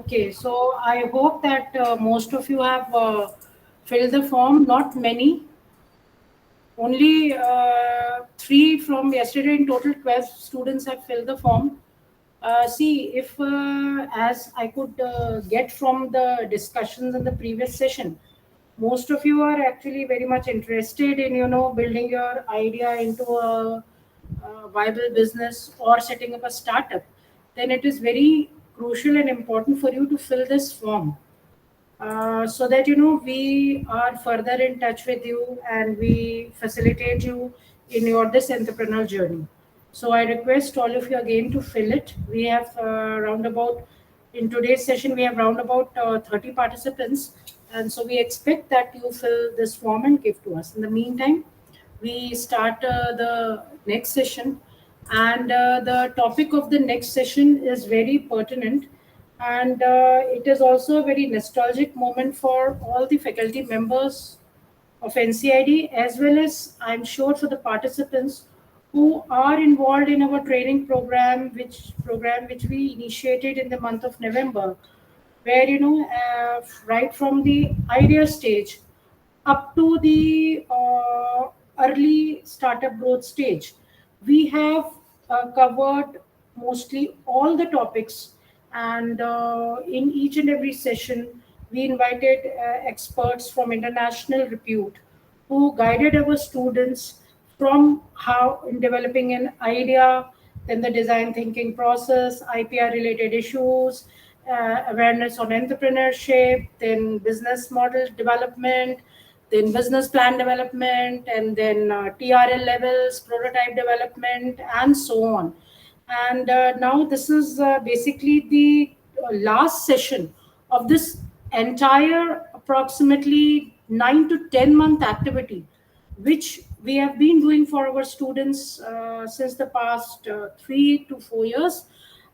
Okay, so I hope that most of you have filled the form. Not many, only three from yesterday. In total, 12 students have filled the form. See, if as I could get from the discussions in the previous session, most of you are actually very much interested in building your idea into a viable business or setting up a startup. Then it is very crucial and important for you to fill this form, so that we are further in touch with you and we facilitate you in your this entrepreneurial journey. So I request all of you again to fill it. We have round about in today's session we have round about 30 participants, and so we expect that you fill this form and give to us. In the meantime, we start the next session, and the topic of the next session is very pertinent, and it is also a very nostalgic moment for all the faculty members of NCID, as well as I'm sure for the participants who are involved in our training program which we initiated in the month of November, where right from the idea stage up to the early startup growth stage, we have covered mostly all the topics. And in each and every session, we invited experts from international repute who guided our students from how in developing an idea, then the design thinking process, IPR related issues, awareness on entrepreneurship, then business model development, then business plan development, and then TRL levels, prototype development, and so on. And now this is basically the last session of this entire approximately 9 to 10 month activity, which we have been doing for our students since the past 3 to 4 years.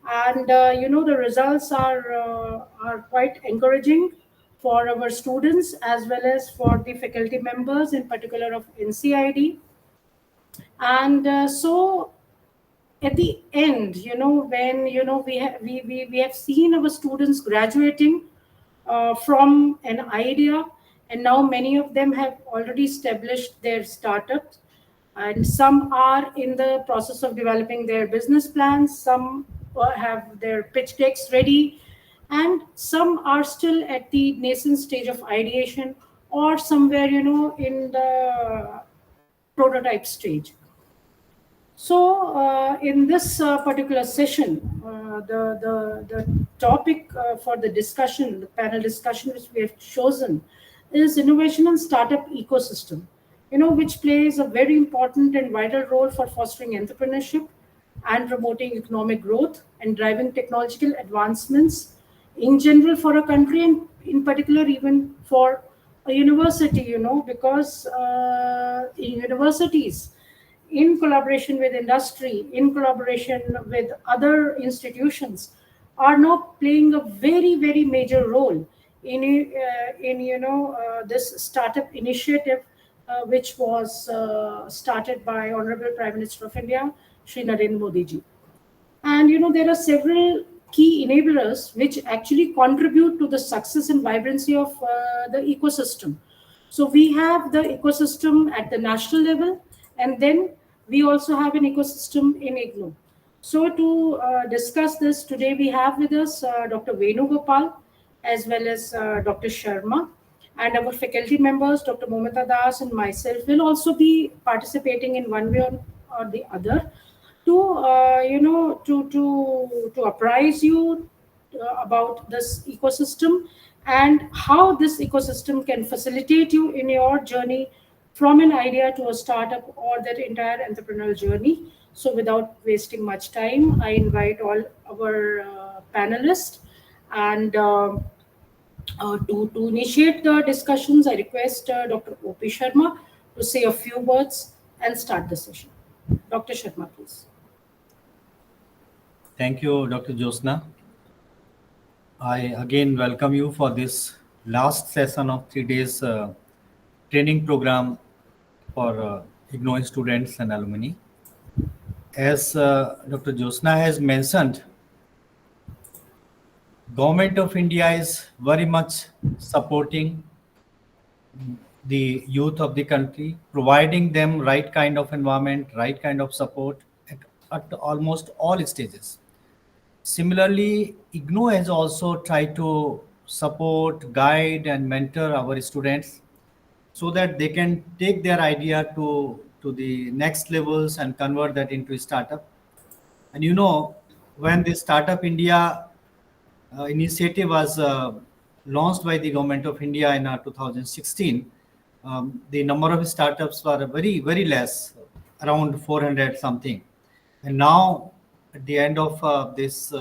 And the results are quite encouraging for our students as well as for the faculty members, in particular of NCID. And so at the end, when we have seen our students graduating from an idea, and now many of them have already established their startups, and some are in the process of developing their business plans, some have their pitch decks ready, and some are still at the nascent stage of ideation, or somewhere in the prototype stage. So, in this particular session, the topic for the discussion, the panel discussion which we have chosen, is innovation and startup ecosystem, which plays a very important and vital role for fostering entrepreneurship and promoting economic growth and driving technological advancements in general for a country, and in particular even for a university, because in universities, in collaboration with industry, in collaboration with other institutions, are now playing a very, very major role in this startup initiative, which was started by Honorable Prime Minister of India, Shri Narendra Modi ji. And there are several key enablers which actually contribute to the success and vibrancy of the ecosystem. So we have the ecosystem at the national level, and then we also have an ecosystem in IGNOU. So to discuss this today, we have with us Dr. Venu Gopal as well as Dr. Sharma, and our faculty members, Dr. Momita Das and myself, will also be participating in one way or the other to to apprise you about this ecosystem and how this ecosystem can facilitate you in your journey from an idea to a startup or that entire entrepreneurial journey. So without wasting much time, I invite all our panelists, and to initiate the discussions, I request Dr. O.P. Sharma to say a few words and start the session. Dr. Sharma, please. Thank you, Dr. Josna. I again welcome you for this last session of 3 days training program for IGNOU students and alumni. As Dr. Josna has mentioned, Government of India is very much supporting the youth of the country, providing them right kind of environment, right kind of support at almost all stages. Similarly, IGNOU has also tried to support, guide, and mentor our students so that they can take their idea to the next levels and convert that into a startup. And when the Startup India initiative was launched by the government of India in 2016, the number of startups were very, very less, around 400 something. And now, at the end of this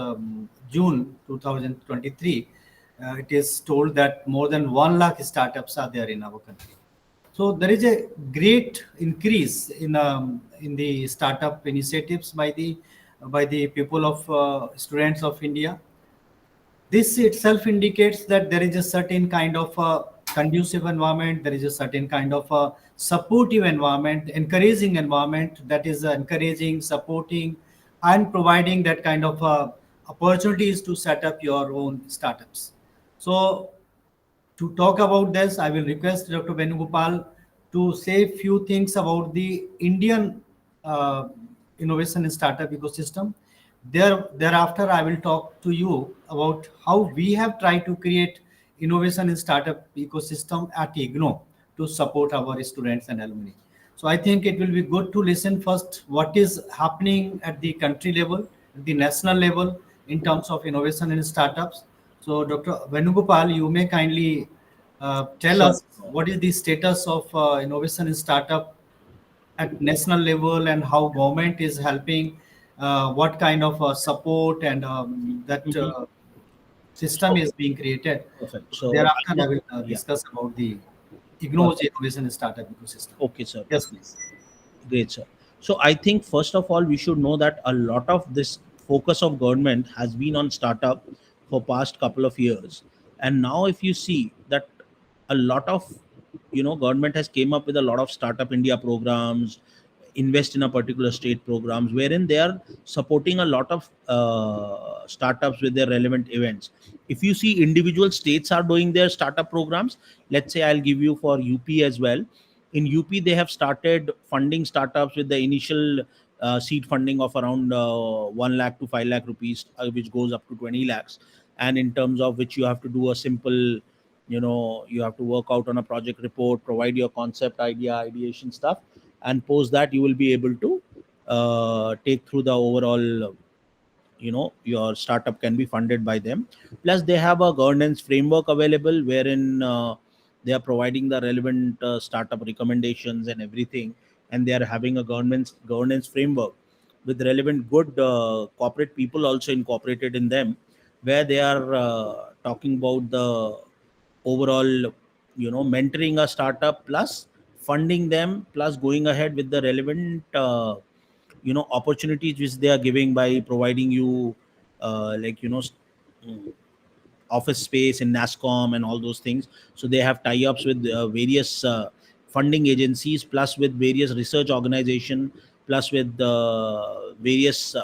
June 2023, it is told that more than 1 lakh startups are there in our country. So there is a great increase in the startup initiatives by the people of students of India. This itself indicates that there is a certain kind of conducive environment, there is a certain kind of supportive environment, encouraging environment that is encouraging, supporting, and providing that kind of opportunities to set up your own startups. So to talk about this, I will request Dr. Venugopal to say a few things about the Indian innovation and startup ecosystem. Thereafter, I will talk to you about how we have tried to create innovation and startup ecosystem at IGNOU to support our students and alumni. So I think it will be good to listen first what is happening at the country level, at the national level in terms of innovation and startups. So Dr. Venugopal, you may kindly tell Sure. us what is the status of innovation and startup at national level and how government is helping, what kind of support and that system is being created. Perfect. So, Thereafter, I will yeah, discuss about the IGNOU's innovation and startup ecosystem. okay, sir. Yes, please. Great, sir. So, I think first of all, we should know that a lot of this focus of government has been on startup for past couple of years, and now if you see that a lot of government has came up with a lot of startup India programs, invest in a particular state programs wherein they are supporting a lot of startups with their relevant events. If you see individual states are doing their startup programs, let's say I'll give you for UP as well. In UP they have started funding startups with the initial seed funding of around 1 lakh to 5 lakh rupees, which goes up to 20 lakhs, and in terms of which you have to do a simple, you have to work out on a project report, provide your concept idea, ideation stuff, and post that you will be able to take through the overall, your startup can be funded by them. Plus they have a governance framework available wherein they are providing the relevant startup recommendations and everything, and they are having a governance framework with relevant good corporate people also incorporated in them, where they are talking about the overall, mentoring a startup, plus funding them, plus going ahead with the relevant opportunities which they are giving by providing you like mm, office space in NASCOM and all those things. So they have tie-ups with various funding agencies, plus with various research organization, plus with various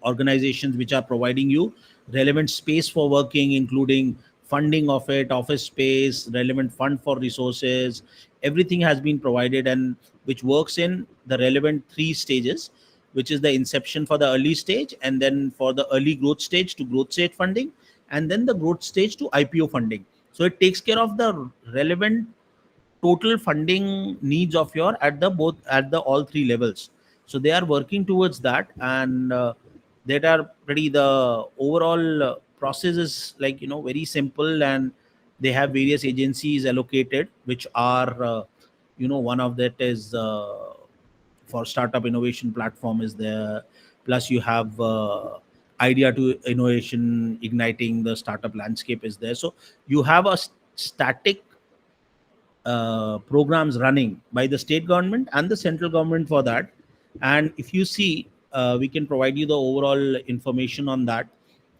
organizations which are providing you relevant space for working, including funding of it, office space, relevant fund for resources. Everything has been provided, and which works in the relevant three stages, which is the inception for the early stage, and then for the early growth stage to growth stage funding, and then the growth stage to IPO funding. So it takes care of the relevant total funding needs of your at the both at the all three levels. So they are working towards that, and that are pretty the overall process is like very simple, and they have various agencies allocated which are one of that is for startup innovation platform is there. Plus you have idea to innovation igniting the startup landscape is there. So you have a static programs running by the state government and the central government for that. And if you see, we can provide you the overall information on that,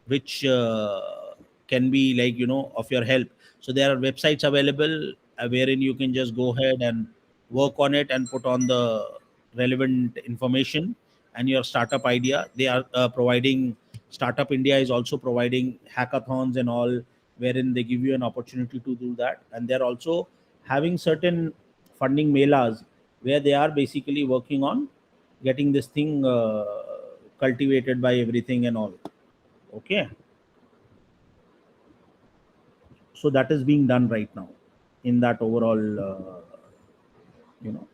which can be like of your help. So there are websites available wherein you can just go ahead and work on it and put on the relevant information and your startup idea. They are providing Startup India is also providing hackathons and all, wherein they give you an opportunity to do that. And they're also having certain funding melas where they are basically working on getting this thing cultivated by everything and all. Okay. So that is being done right now in that overall, you know,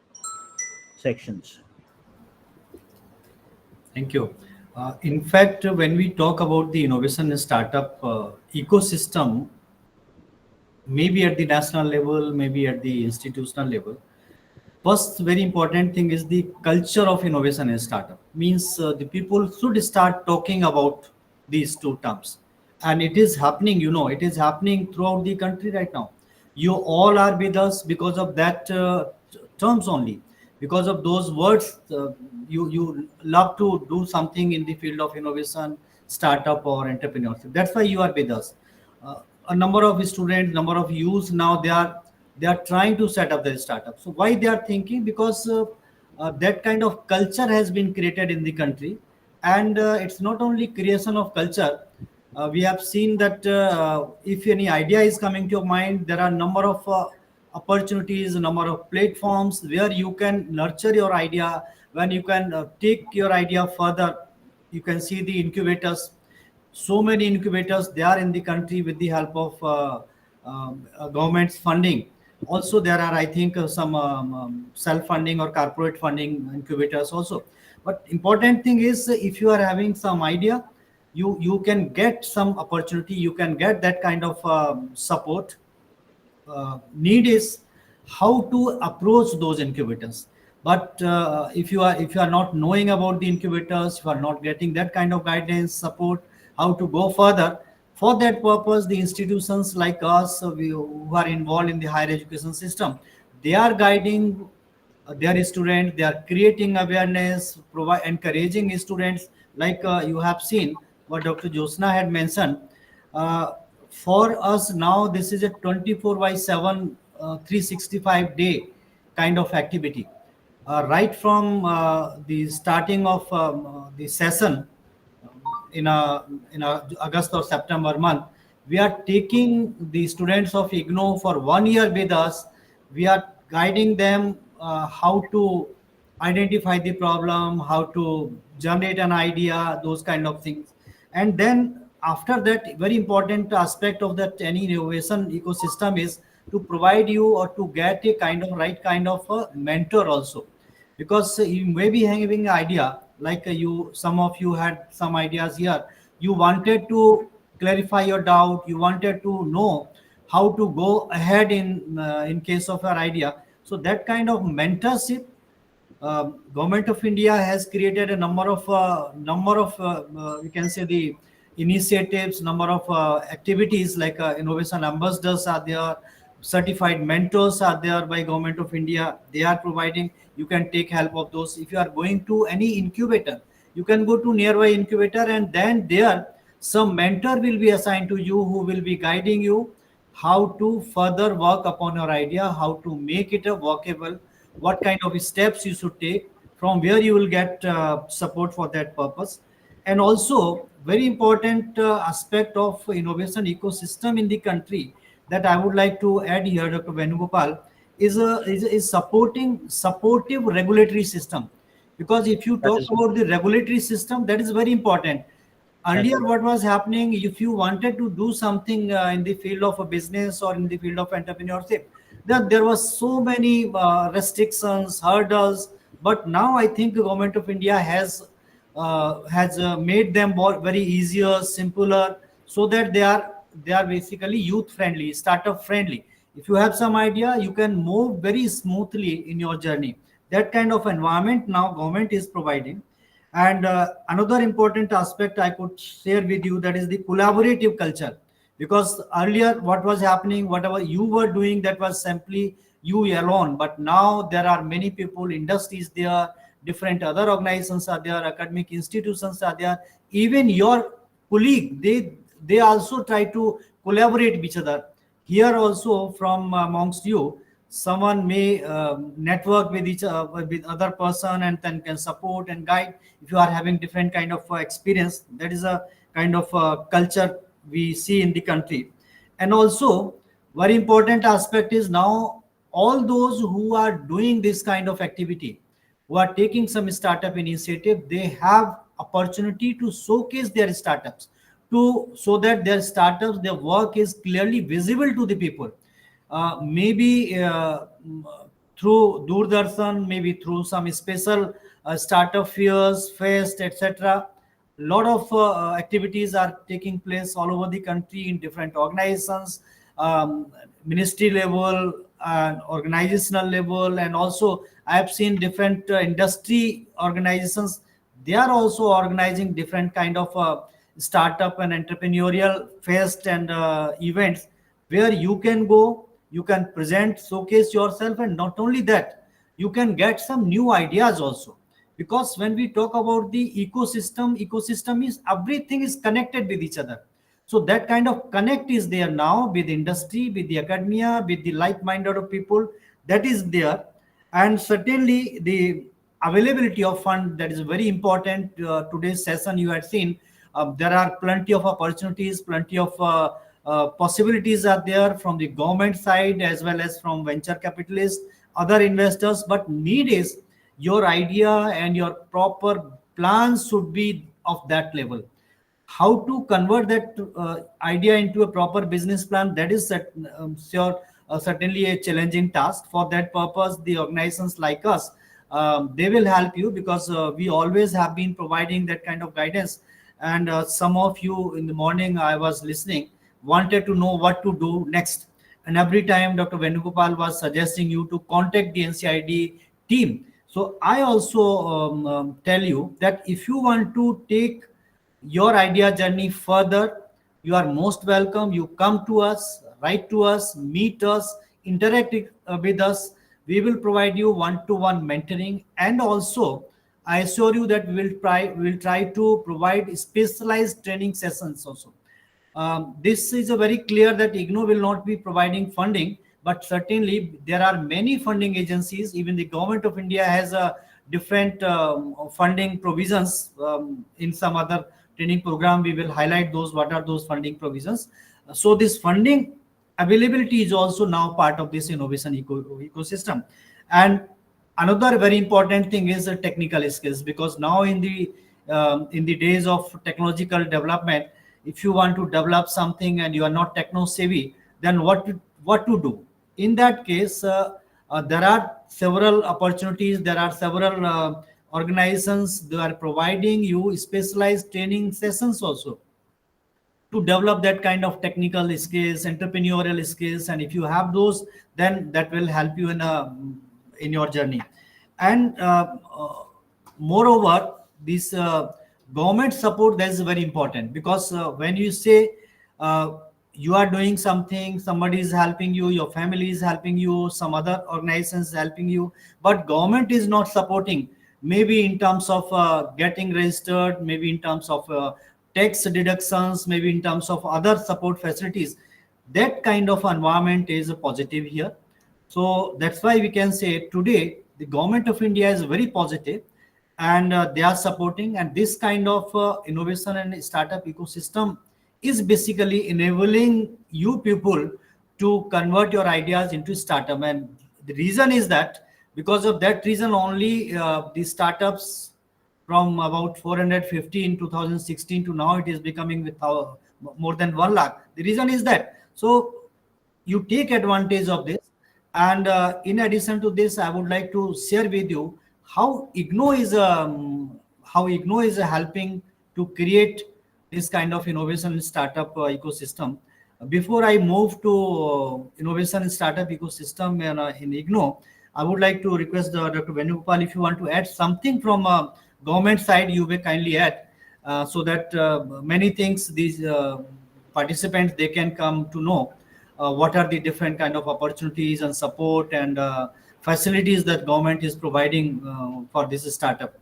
sections. Thank you. In fact, when we talk about the innovation and startup ecosystem, maybe at the national level, maybe at the institutional level, first very important thing is the culture of innovation and startup. Means the people should start talking about these two terms, and it is happening. It is happening throughout the country right now. You all are with us because of that terms only, because of those words. You love to do something in the field of innovation, startup, or entrepreneurship. That's why you are with us. A number of students, number of youths now they are trying to set up their startup. So why they are thinking? Because that kind of culture has been created in the country, and it's not only creation of culture. We have seen that if any idea is coming to your mind, there are number of opportunities, a number of platforms where you can nurture your idea, when you can take your idea further. You can see the incubators. So many incubators they are in the country with the help of government's funding. Also there are, I think, some self funding or corporate funding incubators also. But important thing is, if you are having some idea, you can get some opportunity, you can get that kind of support. Need is how to approach those incubators. But if you are not knowing about the incubators, you are not getting that kind of guidance, support, how to go further. For that purpose, the institutions like us, who are involved in the higher education system, they are guiding their students, they are creating awareness, provide encouraging students. Like you have seen what Dr. Josna had mentioned. uh, for us now, this is a 24 by 7, 365-day kind of activity. Right from the starting of the session, in a August or September month, we are taking the students of IGNOU for 1 year with us. We are guiding them how to identify the problem, how to generate an idea, those kind of things. And then after that, very important aspect of that any innovation ecosystem is to provide you or to get a kind of right kind of a mentor also. Because you may be having an idea, like some of you had some ideas here. You wanted to clarify your doubt, you wanted to know how to go ahead in case of your idea. So that kind of mentorship, government of India has created a number of we can say the initiatives, number of activities, like innovation ambassadors are there, certified mentors are there by government of India. They are providing. You can take help of those. If you are going to any incubator, you can go to nearby incubator, and then there some mentor will be assigned to you who will be guiding you how to further work upon your idea, how to make it a workable, what kind of steps you should take, from where you will get support for that purpose. And also very important aspect of innovation ecosystem in the country that I would like to add here, Dr. Venugopal, is supportive regulatory system. Because if you That talk is about the regulatory system, that is very important. that Earlier what was happening, if you wanted to do something in the field of a business or in the field of entrepreneurship, there was so many restrictions, hurdles. But now I think the government of India has made them more very easier, simpler, so that they are basically youth friendly, startup friendly. If you have some idea, you can move very smoothly in your journey. That kind of environment now government is providing. And another important aspect I could share with you, that is the collaborative culture. Because earlier, what was happening, whatever you were doing, that was simply you alone. But now there are many people, industries there, different other organizations are there, academic institutions are there. Even your colleague, they also try to collaborate with each other. Here also, from amongst you, someone may network with with other person, and then can support and guide. If you are having different kind of experience, that is a kind of culture we see in the country. And also, very important aspect is now all those who are doing this kind of activity, who are taking some startup initiative, they have opportunity to showcase their startups, to so that their startups, their work is clearly visible to the people. Maybe through Doordarshan, maybe through some special startup fairs, fest, etc. Lot of activities are taking place all over the country in different organizations, ministry level and organizational level, and also I have seen different industry organizations. They are also organizing different kind of startup and entrepreneurial fest and events where you can go, you can present, showcase yourself, and not only that, you can get some new ideas also. Because when we talk about the ecosystem is everything is connected with each other. So that kind of connect is there now with industry, with the academia, with the like-minded of people, that is there. And certainly the availability of fund, that is very important. Today's session you had seen, there are plenty of opportunities, plenty of possibilities are there from the government side as well as from venture capitalists, other investors. But need is your idea and your proper plans should be of that level. How to convert that idea into a proper business plan, that is certainly a challenging task. For that purpose, the organizations like us, they will help you, because we always have been providing that kind of guidance. And some of you in the morning, I was listening, wanted to know what to do next, and every time Dr. Venugopal was suggesting you to contact the NCID team. So I also tell you that if you want to take your idea journey further, you are most welcome. You come to us, write to us, meet us, interact with us. We will provide you one-to-one mentoring, and also I assure you that we will try to provide specialized training sessions also. This is a very clear that IGNOU will not be providing funding, but certainly there are many funding agencies. Even the government of India has a different funding provisions in some other training program. We will highlight those, what are those funding provisions. So this funding availability is also now part of this innovation ecosystem. And another very important thing is the technical skills, because now in the days of technological development, if you want to develop something and you are not techno savvy, then what to do? In that case, there are several opportunities. There are several organizations that are providing you specialized training sessions also to develop that kind of technical skills, entrepreneurial skills. And if you have those, then that will help you in your journey. And moreover, this government support, that is very important, because when you say you are doing something, somebody is helping you, your family is helping you, some other organizations helping you, but government is not supporting, maybe in terms of getting registered, maybe in terms of tax deductions, maybe in terms of other support facilities, that kind of environment is a positive here. So that's why we can say today the government of India is very positive, and they are supporting. And this kind of innovation and startup ecosystem is basically enabling you people to convert your ideas into startup. And the reason is that because of that reason only, the startups from about 450 in 2016 to now, it is becoming with more than 1 lakh. The reason is that, so you take advantage of this. And in addition to this, I would like to share with you how IGNOU is helping to create this kind of innovation and startup ecosystem. Before I move to innovation and startup ecosystem in IGNOU, I would like to request Dr. Venugopal, if you want to add something from government side, you may kindly add, so that many things these participants, they can come to know what are the different kind of opportunities and support and facilities that government is providing for this startup.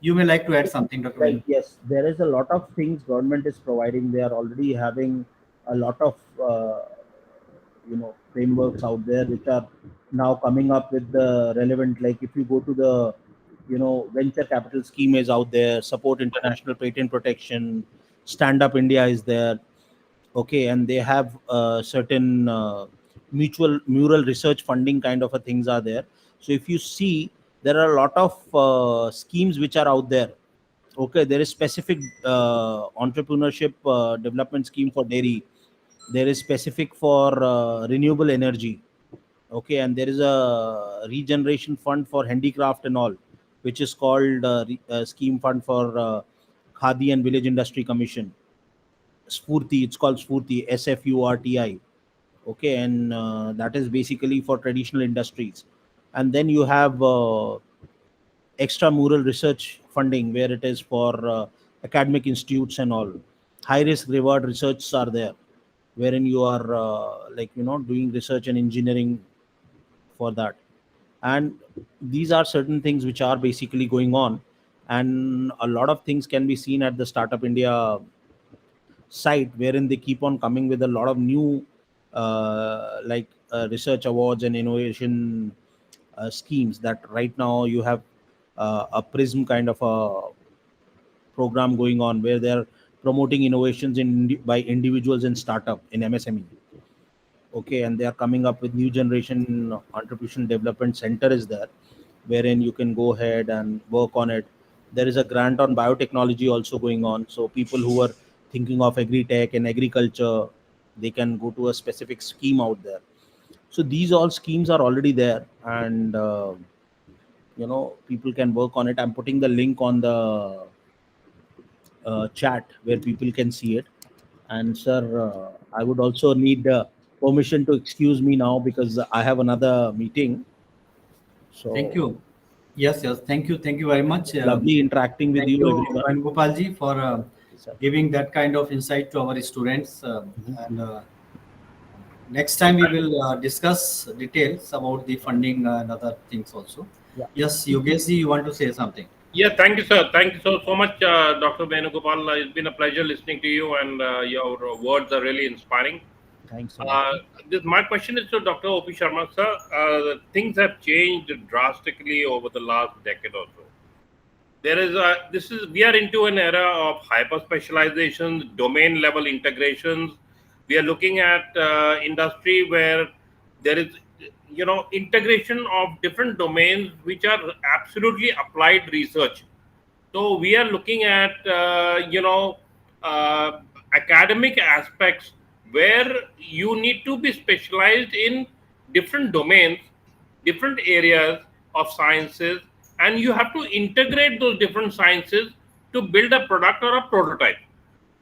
You may like to add something, Dr. Right. Yes, there is a lot of things government is providing. They are already having a lot of frameworks out there which are now coming up with the relevant. Like if you go to the venture capital scheme is out there, support international patent protection, Stand Up India is there. Okay, and they have certain mural research funding kind of a things are there. So if you see, there are a lot of schemes which are out there. Okay, there is specific entrepreneurship development scheme for dairy. There is specific for renewable energy. Okay, and there is a regeneration fund for handicraft and all, which is called scheme fund for Khadi and Village Industry Commission. Spurti, it's called Spurti, SFURTI. Okay, and that is basically for traditional industries. And then you have extramural research funding, where it is for academic institutes and all. High risk reward research are there, wherein you are doing research and engineering for that. And these are certain things which are basically going on, and a lot of things can be seen at the Startup India site, wherein they keep on coming with a lot of new research awards and innovation schemes. That right now you have a prism kind of a program going on, where they're promoting innovations by individuals and startup in MSME. Okay, and they are coming up with new generation entrepreneurship development center is there, wherein you can go ahead and work on it. There is a grant on biotechnology also going on, so people who are thinking of agri-tech and agriculture, they can go to a specific scheme out there. So these all schemes are already there, and people can work on it. I'm putting the link on the chat where people can see it. And sir, I would also need permission to excuse me now, because I have another meeting. So Thank you. Yes. Thank you very much. Lovely interacting with Thank you, you, everyone. Gopalji, for Sir. giving that kind of insight to our students. And next time we will discuss details about the funding and other things also. Yeah. Yes, Yogesh, you want to say something? Yeah, thank you, sir. Thank you so much, Dr. Venugopal. It's been a pleasure listening to you, and your words are really inspiring. Thanks. My question is to Dr. O.P. Sharma, sir. Things have changed drastically over the last decade or so. We are into an era of hyper specializations, domain level integrations. We are looking at industry where there is integration of different domains which are absolutely applied research. So we are looking at academic aspects where you need to be specialized in different domains, different areas of sciences, and you have to integrate those different sciences to build a product or a prototype.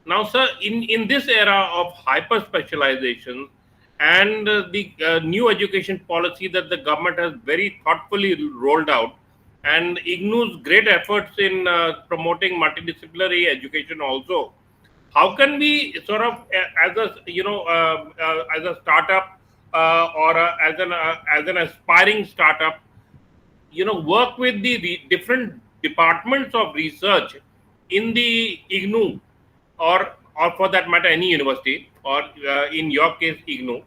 Now, sir, in this era of hyper specialization and the new education policy that the government has very thoughtfully rolled out, and IGNOU's great efforts in promoting multidisciplinary education also, how can we sort of, as a startup or as an aspiring startup, work with the different departments of research in the IGNOU, or for that matter any university, or in your case IGNOU?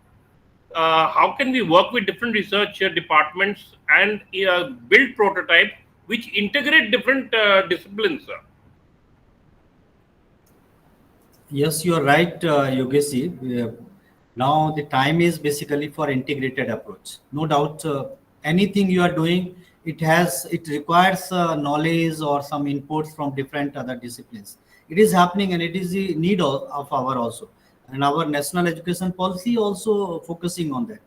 How can we work with different research departments and build prototypes which integrate different disciplines, sir? Yes, you're right, Yogesh. Now the time is basically for integrated approach. No doubt, anything you are doing, it requires knowledge or some inputs from different other disciplines. It is happening, and it is the need of our also, and our national education policy also focusing on that.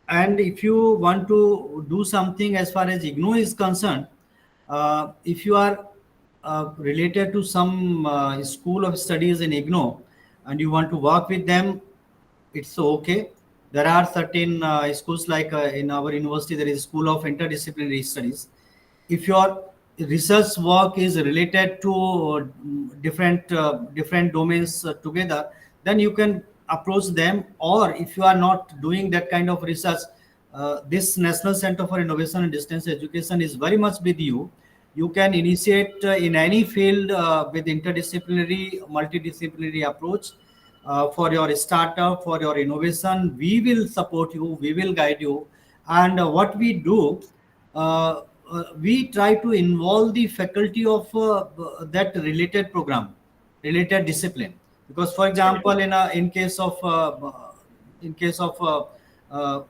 And if you want to do something as far as IGNOU is concerned, if you are related to some school of studies in IGNOU and you want to work with them, it's okay. There are certain schools like in our university, there is School of Interdisciplinary Studies. If your research work is related to different domains together, then you can approach them. Or if you are not doing that kind of research, this National Center for Innovation and Distance Education is very much with you. You can initiate in any field with interdisciplinary, multidisciplinary approach for your startup, for your innovation. We will support you, we will guide you. And what we do, we try to involve the faculty of that related program, related discipline. Because, for example, in case of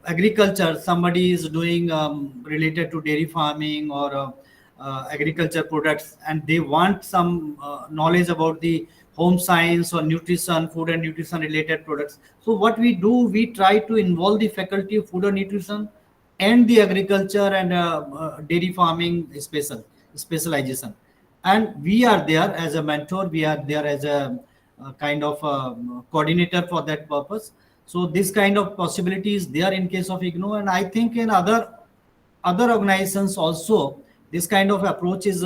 agriculture, somebody is doing related to dairy farming or agriculture products, and they want some knowledge about the home science or nutrition, food and nutrition related products. So what we do, we try to involve the faculty of food and nutrition and the agriculture and dairy farming specialization, and we are there as a mentor, we are there as a kind of coordinator for that purpose. So this kind of possibility is there in case of IGNOU, and I think in other organizations also this kind of approach is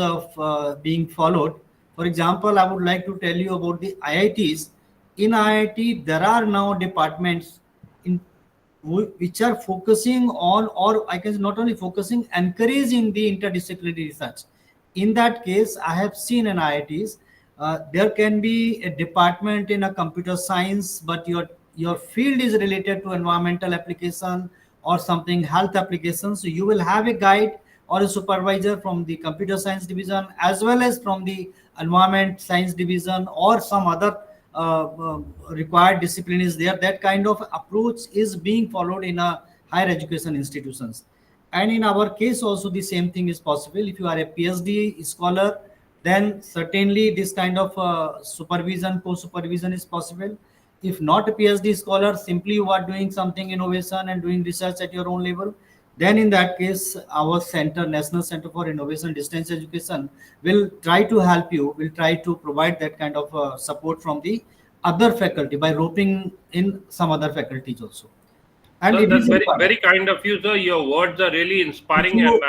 being followed. For example, I would like to tell you about the IITs. In IIT, there are now departments in which are focusing on, or I can not only focusing, encouraging the interdisciplinary research. In that case, I have seen in IITs, there can be a department in a computer science, but your field is related to environmental application or something health application. So you will have a guide or a supervisor from the computer science division as well as from the environment science division, or some other required discipline is there. That kind of approach is being followed in a higher education institutions. And in our case also the same thing is possible. If you are a PhD scholar, then certainly this kind of supervision, post-supervision is possible. If not a PhD scholar, simply you are doing something innovation and doing research at your own level, then in that case, our center, National Center for Innovation Distance Education, will try to help you, will try to provide that kind of support from the other faculty by roping in some other faculties also. And Sir, it that's is very, important. very kind of you, sir. Your words are really inspiring, If you-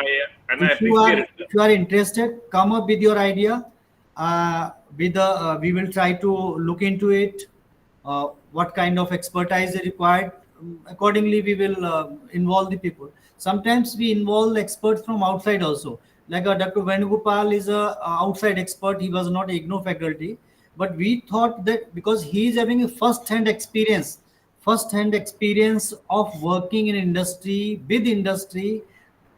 and I if you appreciate it. if you are interested, come up with your idea. We will try to look into it. What kind of expertise is required? Accordingly, we will involve the people. Sometimes we involve experts from outside also. Like Dr. Venugopal is a outside expert. He was not IGNOU faculty, but we thought that because he is having a first-hand experience of working in industry, with industry,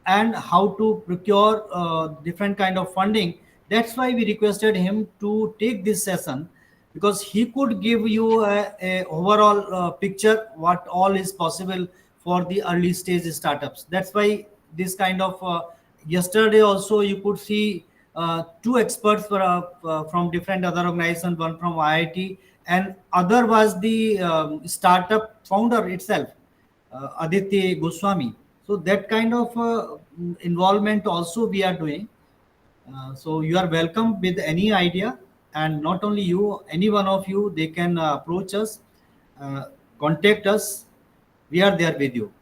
and how to procure different kind of funding. That's why we requested him to take this session, because he could give you a overall picture what all is possible for the early stage startups. That's why this kind of yesterday also you could see two experts from different other organizations, one from IIT and other was the startup founder itself, Aditya Goswami. So that kind of involvement also we are doing. So you are welcome with any idea, and not only you, any one of you, they can approach us, contact us. We are there with you.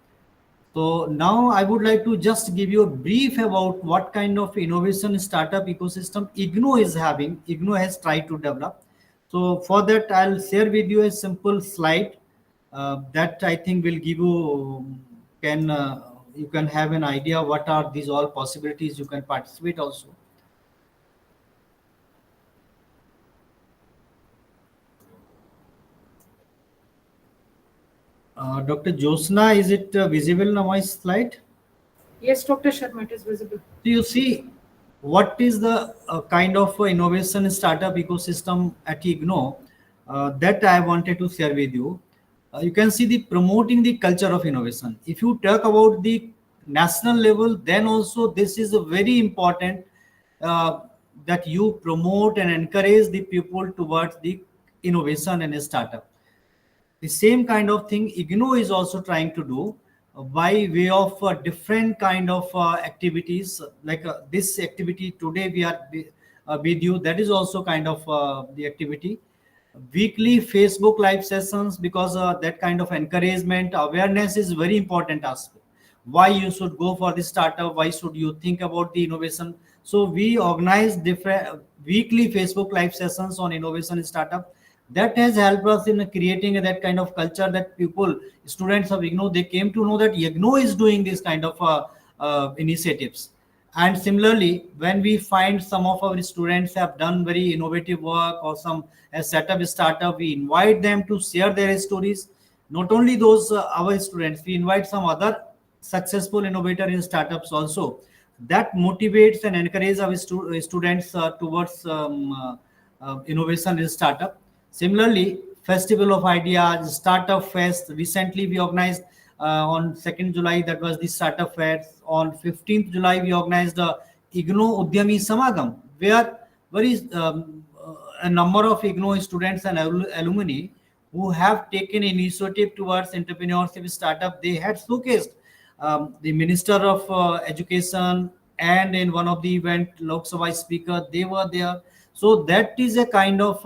So now I would like to just give you a brief about what kind of innovation startup ecosystem IGNOU is having. IGNOU has tried to develop. So for that, I'll share with you a simple slide that I think will give you you can have an idea what are these all possibilities. You can participate also. Dr. Josna, is it visible now, my slide? Yes, Dr. Sharma, it is visible. So you see, what is the kind of innovation startup ecosystem at IGNOU that I wanted to share with you. You can see the promoting the culture of innovation. If you talk about the national level, then also this is a very important that you promote and encourage the people towards the innovation and a startup. The same kind of thing IGNOU is also trying to do by way of different kind of activities, like this activity today we are with you. That is also kind of the activity. Weekly Facebook live sessions, because that kind of encouragement, awareness is very important aspect. Why you should go for the startup? Why should you think about the innovation? So we organize different weekly Facebook live sessions on innovation startup. That has helped us in creating that kind of culture that people, students of IGNOU, they came to know that IGNOU is doing this kind of initiatives. And similarly, when we find some of our students have done very innovative work or some has set up a startup, we invite them to share their stories. Not only those our students, we invite some other successful innovator in startups also. That motivates and encourages our students towards innovation in startup. Similarly, Festival of Ideas, Startup Fest. Recently, we organized on 2nd July, that was the Startup Fest. On 15th July, we organized the IGNO Udyami Samagam, where a number of IGNO students and alumni who have taken initiative towards entrepreneurship startup. They had showcased the Minister of Education, and in one of the event, Lok Sabha speaker, they were there. So that is a kind of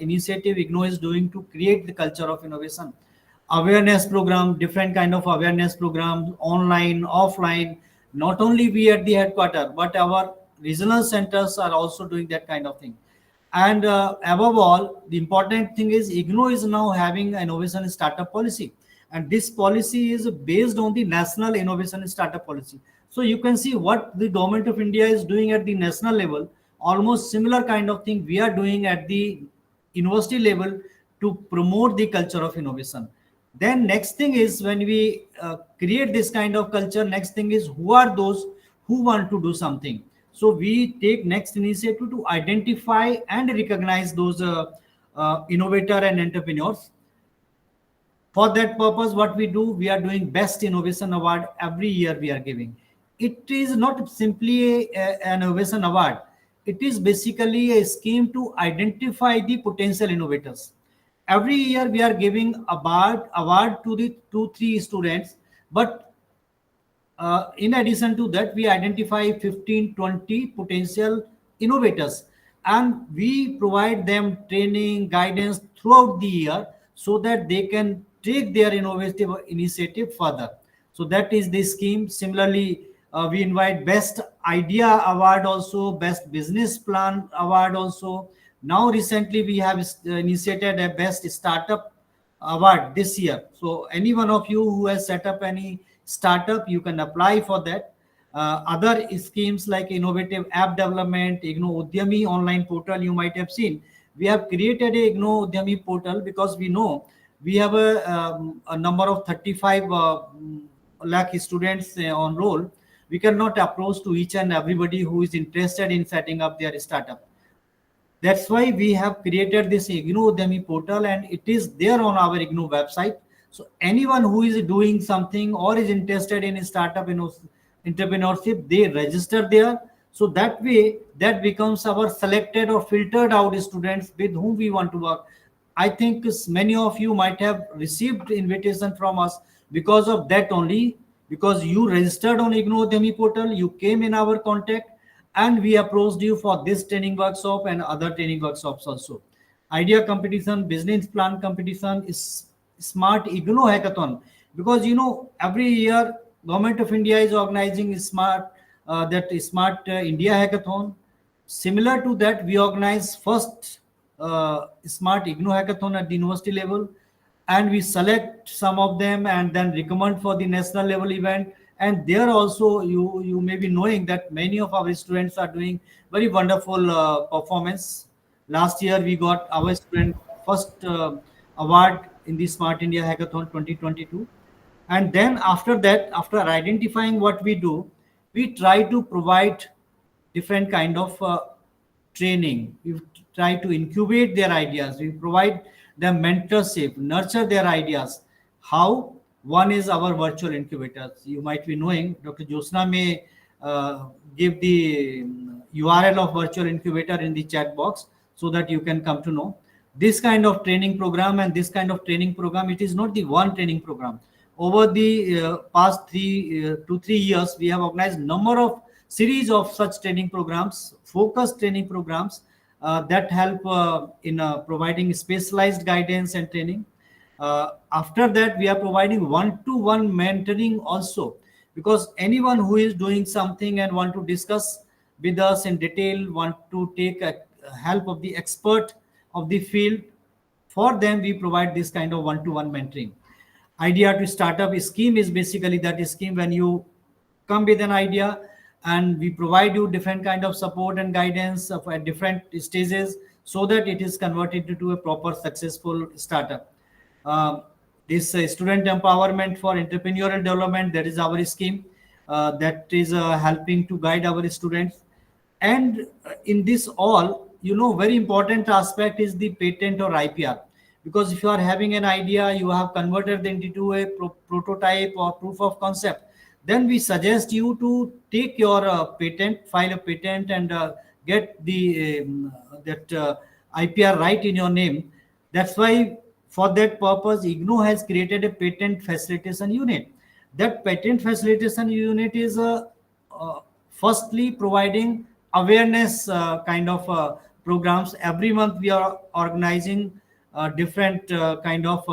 initiative IGNO is doing to create the culture of innovation. Awareness program, different kind of awareness programs, online, offline. Not only we at the headquarters, but our regional centers are also doing that kind of thing. And above all, the important thing is IGNO is now having an innovation startup policy. And this policy is based on the national innovation startup policy. So you can see what the government of India is doing at the national level. Almost similar kind of thing we are doing at the university level to promote the culture of innovation. Then next thing is, when we create this kind of culture, next thing is, who are those who want to do something. So we take next initiative to identify and recognize those innovator and entrepreneurs. For that purpose, what we do, we are doing Best Innovation Award every year we are giving. It is not simply an innovation award. It is basically a scheme to identify the potential innovators. Every year we are giving award to the 2-3 students, but in addition to that, we identify 15-20 potential innovators, and we provide them training, guidance throughout the year, so that they can take their innovative initiative further. So that is the scheme. Similarly, we invite Best Idea Award also, Best Business Plan Award also. Now recently we have initiated a Best Startup Award this year. So any one of you who has set up any startup, you can apply for that. Other schemes like innovative app development, IGNO Udyami online portal, you might have seen. We have created a IGNO Udyami portal because we know we have a number of 35 lakh students on roll. We cannot approach to each and everybody who is interested in setting up their startup. That's why we have created this IGNO Udyami portal, and it is there on our IGNO website. So anyone who is doing something or is interested in startup entrepreneurship, they register there. So that way, that becomes our selected or filtered out students with whom we want to work. I think many of you might have received invitation from us because of that only, because you registered on IGNO Udyami portal, you came in our contact, and we approached you for this training workshop and other training workshops also. Idea competition, business plan competition, is Smart IGNO Hackathon, because every year Government of India is organizing Smart India Hackathon. Similar to that, we organize first Smart IGNO Hackathon at the university level, and we select some of them and then recommend for the national level event. And there also, you may be knowing that many of our students are doing very wonderful performance. Last year we got our student first award in the Smart India Hackathon 2022. And then after that, after identifying what we do, we try to provide different kind of training. We try to incubate their ideas. We provide them mentorship, nurture their ideas. How? One is our virtual incubators. You might be knowing, Dr. Josna may give the URL of virtual incubator in the chat box so that you can come to know. This kind of training program and this kind of training program, it is not the one training program. Over the past 2 to 3 years, we have organized number of series of such training programs, focused training programs that help in providing specialized guidance and training. After that, we are providing one-to-one mentoring also, because anyone who is doing something and want to discuss with us in detail, want to take help of the expert of the field, for them we provide this kind of one-to-one mentoring. Idea to startup scheme is basically that scheme when you come with an idea, and we provide you different kind of support and guidance at different stages, so that it is converted into a proper successful startup. This student empowerment for entrepreneurial development, that is our scheme that is helping to guide our students. And in this all, very important aspect is the patent or IPR. Because if you are having an idea, you have converted it into a prototype or proof of concept, then we suggest you to take your patent, file a patent, and get the that IPR right in your name. That's why, for that purpose, IGNOU has created a patent facilitation unit. That patent facilitation unit is firstly providing awareness kind of programs. Every month we are organizing different kind of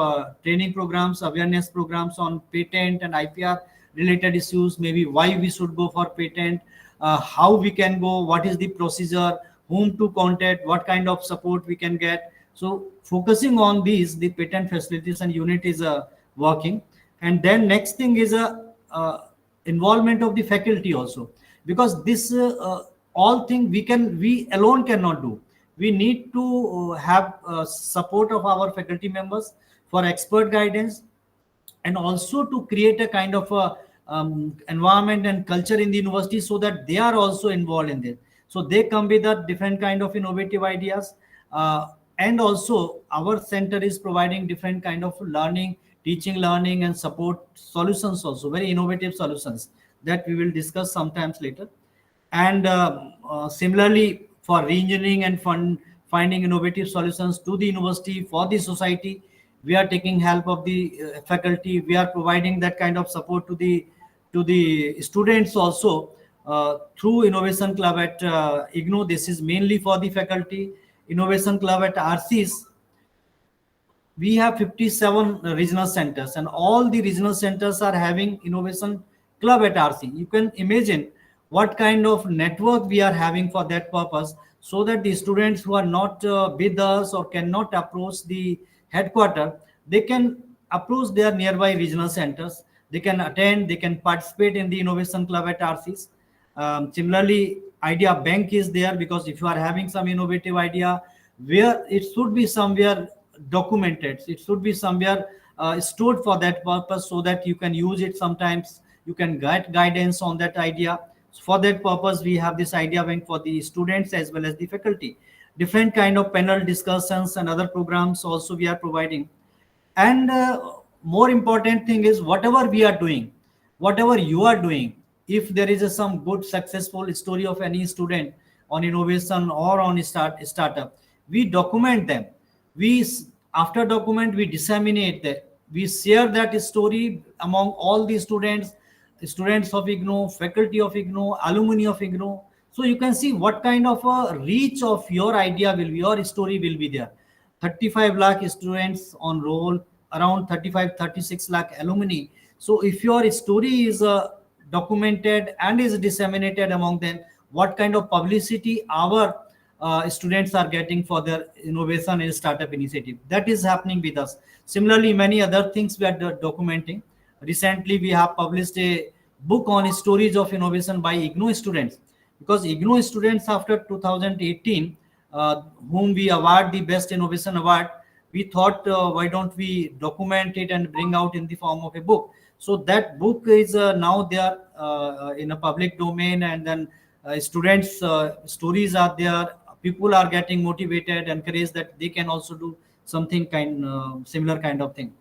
training programs, awareness programs on patent and IPR related issues, maybe why we should go for patent, how we can go, what is the procedure, whom to contact, what kind of support we can get. So focusing on these, the patent facilitation unit is working. And then next thing is involvement of the faculty also, because this all thing we alone cannot do. We need to have support of our faculty members for expert guidance, and also to create a kind of a environment and culture in the university, so that they are also involved in this. So they come with a different kind of innovative ideas. And also our center is providing different kind of learning, teaching, learning, and support solutions, also very innovative solutions that we will discuss sometimes later. And similarly, for re-engineering and finding innovative solutions to the university, for the society, we are taking help of the faculty. We are providing that kind of support to the students also through Innovation Club at IGNOU. This is mainly for the faculty. Innovation Club at RCs, we have 57 regional centers, and all the regional centers are having Innovation Club at RC. You can imagine what kind of network we are having for that purpose, so that the students who are not with us or cannot approach the headquarter, they can approach their nearby regional centers. They can attend, they can participate in the Innovation Club at RCs. Similarly, idea bank is there, because if you are having some innovative idea, where it should be somewhere documented, it should be somewhere stored for that purpose, so that you can use it. Sometimes you can get guidance on that idea. So for that purpose, we have this idea bank for the students as well as the faculty. Different kind of panel discussions and other programs also we are providing. And more important thing is, whatever we are doing, whatever you are doing, if there is some good successful story of any student on innovation or on startup, we document them. After document, we disseminate that, we share that story among all the students of IGNOU, faculty of IGNOU, alumni of IGNOU. So you can see what kind of a reach of your idea will be, your story will be there. 35 lakh students on roll, around 36 lakh alumni. So if your story is documented and is disseminated among them, what kind of publicity our students are getting for their innovation and startup initiative, that is happening with us. Similarly, many other things we are documenting. Recently, we have published a book on stories of innovation by IGNOU students, because IGNOU students after 2018, whom we award the Best Innovation Award, we thought, why don't we document it and bring out in the form of a book? So that book is now there in a public domain, and then students' stories are there. People are getting motivated, encouraged that they can also do something similar kind of thing.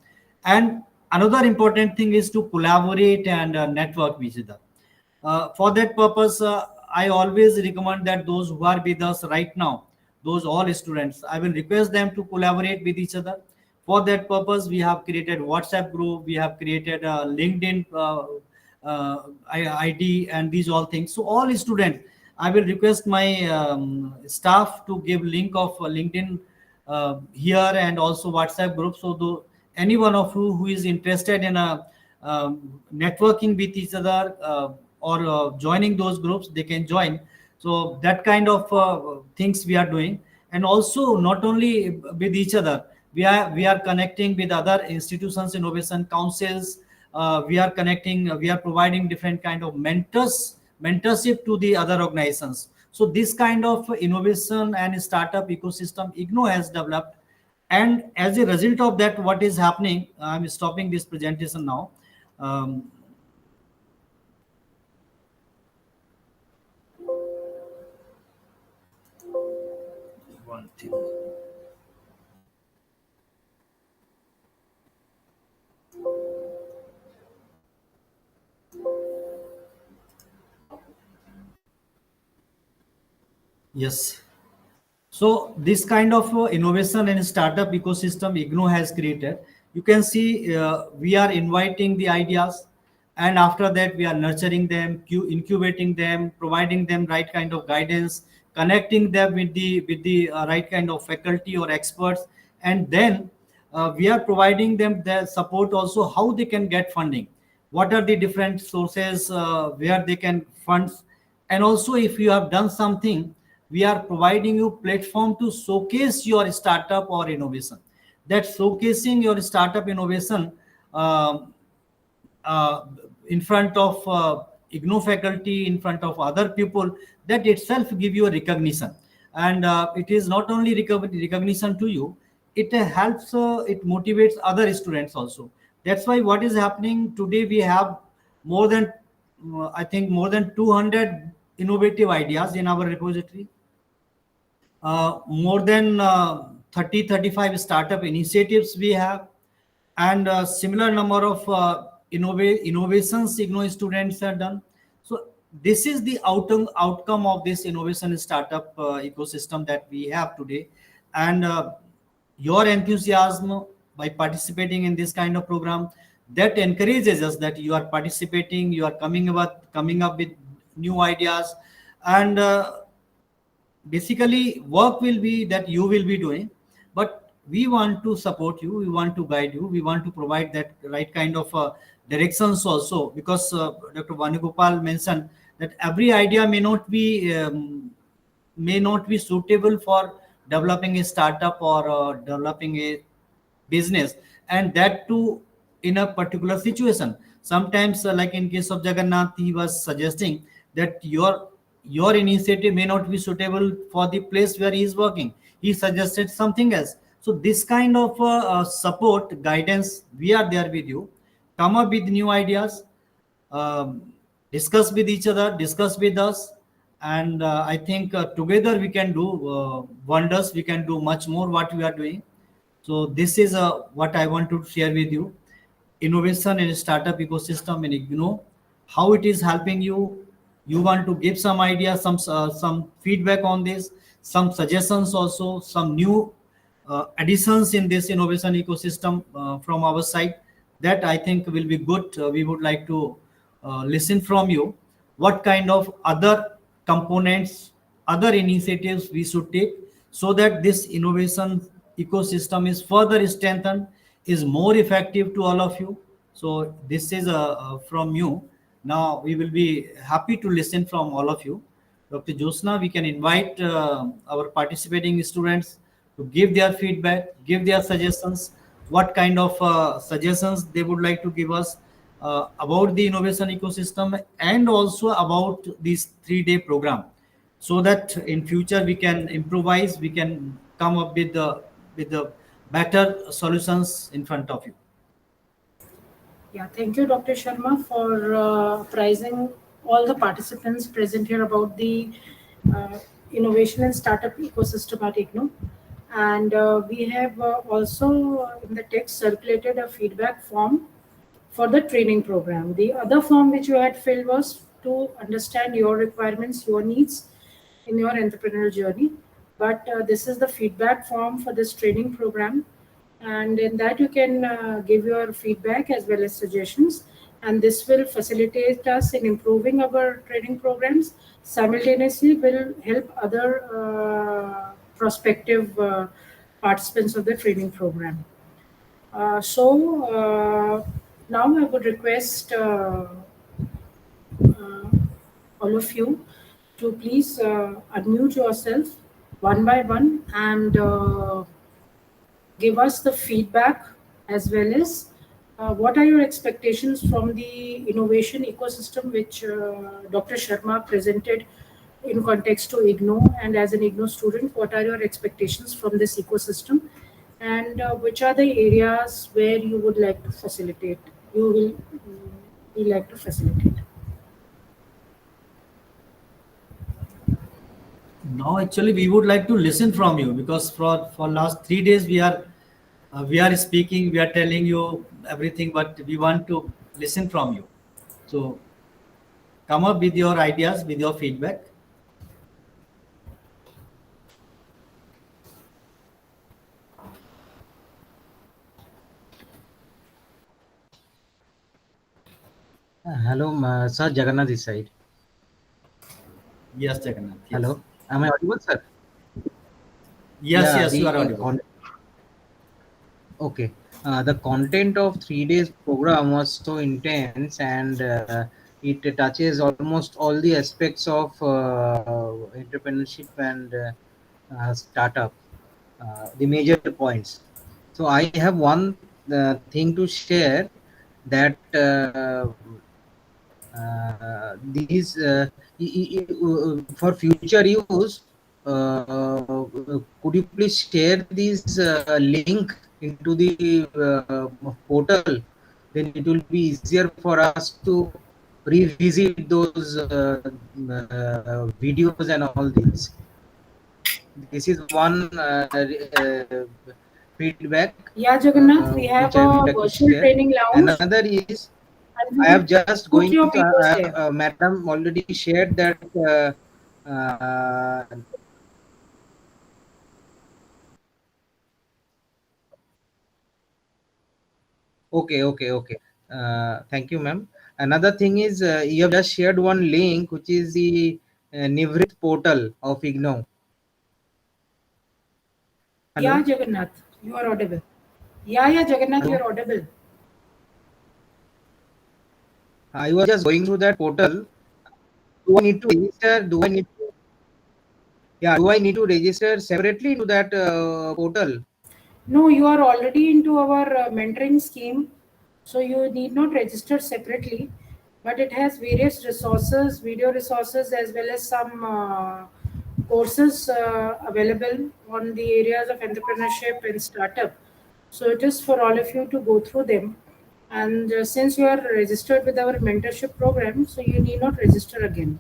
And another important thing is to collaborate and network with each other. For that purpose, I always recommend that those who are with us right now, those all students, I will request them to collaborate with each other. For that purpose, we have created WhatsApp group, we have created a LinkedIn ID, and these all things. So all students, I will request my staff to give link of LinkedIn here, and also WhatsApp group. So any one of you who is interested in networking with each other or joining those groups, they can join. So that kind of things we are doing. And also not only with each other, we are connecting with other institutions, innovation councils. We are providing different kind of mentorship to the other organizations. So this kind of innovation and startup ecosystem IGNOU has developed. And as a result of that, what is happening, I'm stopping this presentation now. one thing. Yes. So this kind of innovation and startup ecosystem IGNOU has created, you can see we are inviting the ideas, and after that we are nurturing them, incubating them, providing them right kind of guidance, connecting them with the right kind of faculty or experts, and then we are providing them the support also how they can get funding, what are the different sources where they can funds, and also if you have done something, we are providing you platform to showcase your startup or innovation. That showcasing your startup innovation um, uh, in front of IGNOU faculty, in front of other people, that itself give you a recognition. And it is not only recognition to you, it helps, it motivates other students also. That's why what is happening today, we have more than, I think, more than 200 innovative ideas in our repository, more than 35 startup initiatives we have, and a similar number of innovations IGNOU students have done. So this is the outcome of this innovation startup ecosystem that we have today. And your enthusiasm by participating in this kind of program, that encourages us that you are participating, you are coming up with new ideas, and basically work will be that you will be doing, but we want to support you, we want to guide you, we want to provide that right kind of directions also, because Dr. Vanugopal mentioned that every idea may not be suitable for developing a startup or developing a business, and that too in a particular situation. Sometimes like in case of Jagannath, he was suggesting that your initiative may not be suitable for the place where he is working, he suggested something else. So this kind of support guidance, we are there with you. Come up with new ideas, um, discuss with each other, discuss with us, and I think together we can do wonders, we can do much more what we are doing. So this is what I want to share with you. Innovation in startup ecosystem in IGNOU, how it is helping you. You want to give some ideas, some feedback on this, some suggestions also, some new additions in this innovation ecosystem from our side. That I think will be good. We would like to listen from you. What kind of other components, other initiatives we should take so that this innovation ecosystem is further strengthened, is more effective to all of you. So this is from you. Now we will be happy to listen from all of you. Dr. Josna, we can invite our participating students to give their feedback, give their suggestions, what kind of suggestions they would like to give us about the innovation ecosystem, and also about this 3-day program, so that in future we can improvise, we can come up with the better solutions in front of you. Yeah, thank you, Dr. Sharma, for apprising all the participants present here about the innovation and startup ecosystem at IGNOU. And we have also in the text circulated a feedback form for the training program. The other form which you had filled was to understand your requirements, your needs in your entrepreneurial journey. But this is the feedback form for this training program, and in that you can give your feedback as well as suggestions, and this will facilitate us in improving our training programs. Simultaneously will help other prospective participants of the training program. So now I would request all of you to please unmute yourself one by one and give us the feedback, as well as what are your expectations from the innovation ecosystem which Dr. Sharma presented in context to IGNOU, and as an IGNOU student, what are your expectations from this ecosystem, and which are the areas where you would like to facilitate, you like to facilitate. Now, actually, we would like to listen from you because for last 3 days we are speaking, we are telling you everything, but we want to listen from you. So come up with your ideas, with your feedback. Hello, sir. Jagannath this side. Yes, Jagannath. Yes. Hello. Am I audible, sir? Yes, Yeah, yes, you are audible. Okay. The content of 3 days program was so intense, and it touches almost all the aspects of entrepreneurship and startup, the major points. So I have one thing to share, that these for future use, could you please share this link into the portal? Then it will be easier for us to revisit those videos and all this. This is one feedback Yeah, Jagannath, we have which I would a like to virtual share. training lounge, Another is, and we I have will just put going your to videos there. Madam already shared that uh, okay. Thank you, ma'am. Another thing is, you have just shared one link, which is the Nivrit portal of IGNOU. Yeah, Hello. Jagannath, you are audible. Yeah, Jagannath, you Hello. are audible. I was just going through that portal. Do I need to register? Do I need to register separately into that portal? No, you are already into our mentoring scheme, so you need not register separately. But it has various resources, video resources, as well as some courses available on the areas of entrepreneurship and startup. So it is for all of you to go through them. And since you are registered with our mentorship program, so you need not register again.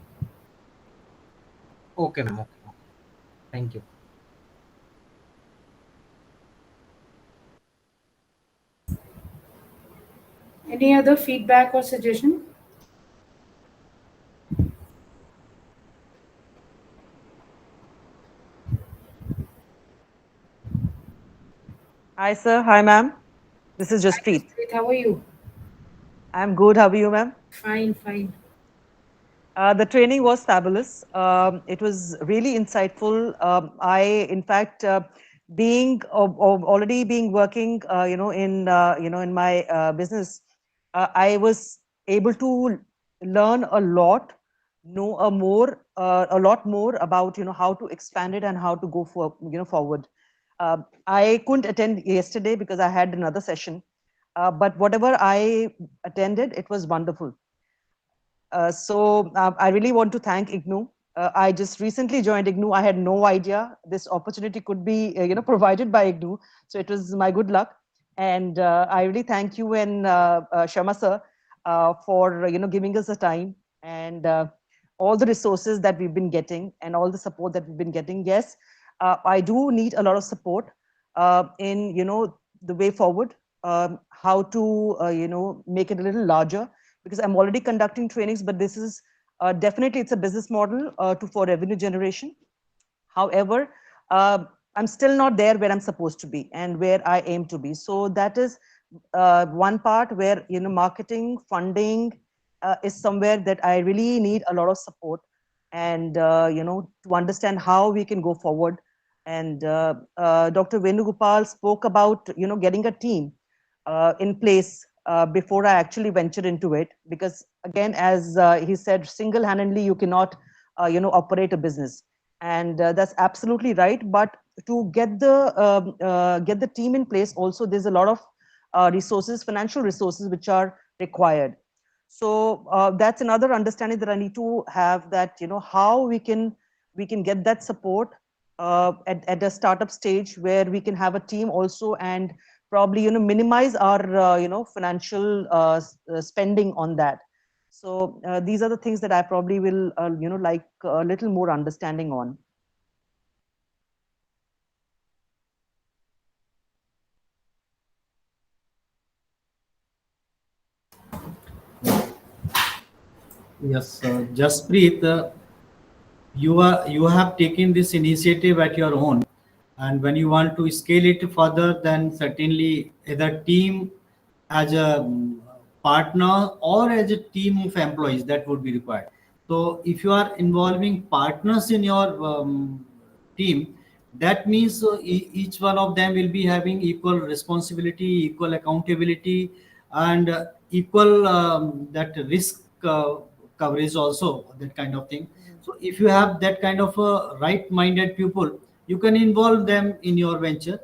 Okay, ma'am. Okay. Thank you. Any other feedback or suggestion? Hi, sir. Hi, ma'am. This is Hi, Jaspreet. Jaspreet, how are you? I'm good. How are you, ma'am? Fine, fine. The training was fabulous. It was really insightful. In fact, already being working, in my business, I was able to learn a lot, know a lot more about how to expand it and how to go forward. I couldn't attend yesterday because I had another session, but whatever I attended, it was wonderful. I really want to thank IGNOU. I just recently joined IGNOU. I had no idea this opportunity could be, provided by IGNOU. So it was my good luck, and I really thank you and Sharma sir for giving us the time and all the resources that we've been getting and all the support that we've been getting. Yes, I do need a lot of support in the way forward, how to make it a little larger, because I'm already conducting trainings, but this is definitely it's a business model for revenue generation. However, I'm still not there where I'm supposed to be and where I aim to be. So that is one part where marketing funding is somewhere that I really need a lot of support, and to understand how we can go forward. And Dr. Venugopal spoke about getting a team in place before I actually venture into it, because again, as he said, single-handedly you cannot operate a business, and that's absolutely right. But to get the team in place, also there's a lot of resources, financial resources, which are required. So that's another understanding that I need to have, that how we can get that support at a startup stage, where we can have a team also, and probably minimize our financial spending on that. So these are the things that I probably will like a little more understanding on. Yes, Jaspreet, you have taken this initiative at your own, and when you want to scale it further, then certainly either team as a partner or as a team of employees that would be required. So if you are involving partners in your team, that means each one of them will be having equal responsibility, equal accountability, and equal that risk coverage also, that kind of thing. So if you have that kind of a right-minded people, you can involve them in your venture.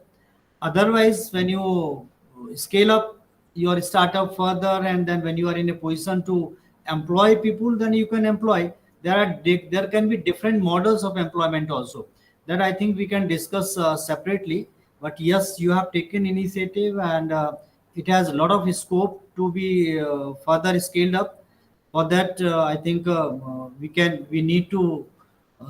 Otherwise, when you scale up your startup further, and then when you are in a position to employ people, then you can employ. There can be different models of employment also, that I think we can discuss separately. But yes, you have taken initiative, and it has a lot of scope to be further scaled up. For that, I think we need to